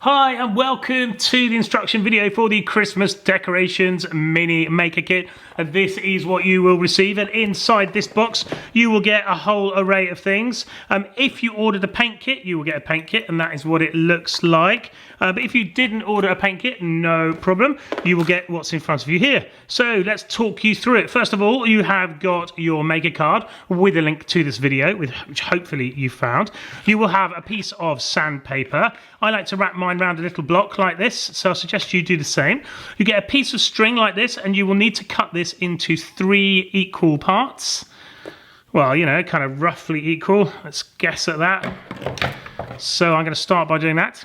Hi and welcome to the instruction video for the Christmas decorations mini maker kit. This is what you will receive, and inside this box you will get a whole array of things. If you ordered a paint kit, you will get a paint kit, and that is what it looks like. But if you didn't order a paint kit, no problem. You will get what's in front of you here. So let's talk you through it. First of all, you have got your maker card with a link to this video, which hopefully you found. You will have a piece of sandpaper. I like to wrap mine around a little block like this, so I suggest you do the same. You get a piece of string like this, and you will need to cut this into 3 equal parts. Well, you know, kind of roughly equal. Let's guess at that. So I'm going to start by doing that.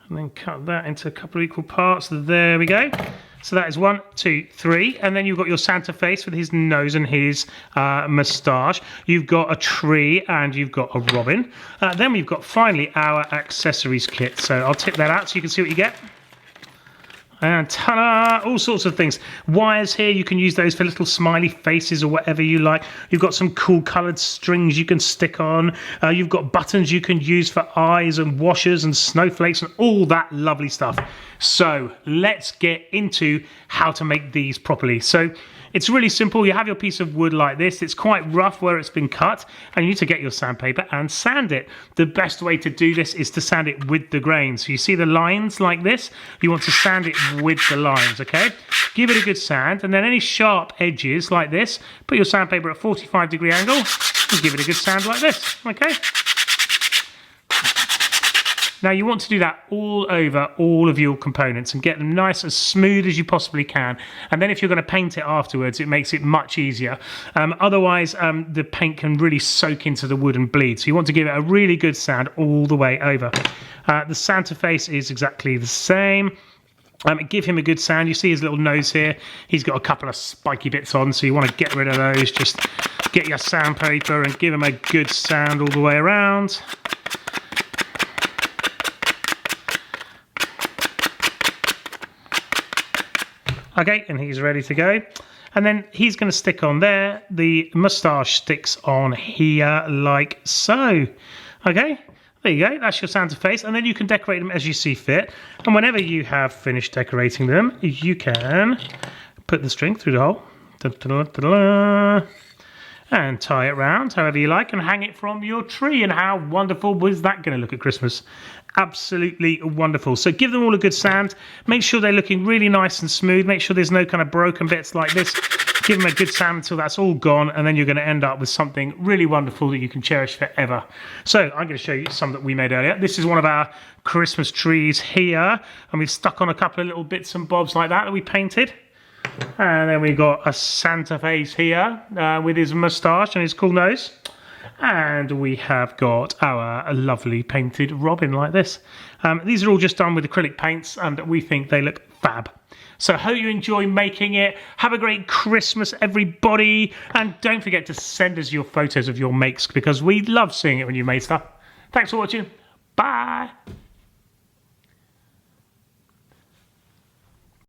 And then cut that into a couple of equal parts. There we go. So that is 1, 2, 3, and then you've got your Santa face with his nose and his moustache. You've got a tree and you've got a robin. Then we've got finally our accessories kit. So I'll tip that out so you can see what you get. And ta-da! All sorts of things. Wires here, you can use those for little smiley faces or whatever you like. You've got some cool coloured strings you can stick on. You've got buttons you can use for eyes and washers and snowflakes and all that lovely stuff. So let's get into how to make these properly. So it's really simple. You have your piece of wood like this. It's quite rough where it's been cut, and you need to get your sandpaper and sand it. The best way to do this is to sand it with the grain. So you see the lines like this? You want to sand it with the lines, okay? Give it a good sand, and then any sharp edges like this, put your sandpaper at a 45-degree angle and give it a good sand like this, okay? Now you want to do that all over all of your components and get them nice as smooth as you possibly can. And then if you're going to paint it afterwards, it makes it much easier. Otherwise, the paint can really soak into the wood and bleed. So you want to give it a really good sand all the way over. The Santa face is exactly the same. Give him a good sand. You see his little nose here. He's got a couple of spiky bits on, so you want to get rid of those. Just get your sandpaper and give him a good sand all the way around. Okay, and he's ready to go. And then he's going to stick on there. The moustache sticks on here like so. Okay, there you go. That's your Santa face. And then you can decorate them as you see fit. And whenever you have finished decorating them, you can put the string through the hole. Da-da-da-da-da. And tie it round however you like and hang it from your tree. And how wonderful was that going to look at Christmas? Absolutely wonderful. So give them all a good sand. Make sure they're looking really nice and smooth. Make sure there's no kind of broken bits like this. Give them a good sand until that's all gone, and then you're going to end up with something really wonderful that you can cherish forever. So I'm going to show you some that we made earlier. This is one of our Christmas trees here, and we've stuck on a couple of little bits and bobs like that we painted. And then we got a Santa face here with his moustache and his cool nose. And we have got our lovely painted robin like this. These are all just done with acrylic paints, and we think they look fab. So hope you enjoy making it. Have a great Christmas, everybody. And don't forget to send us your photos of your makes, because we love seeing it when you make stuff. Thanks for watching. Bye.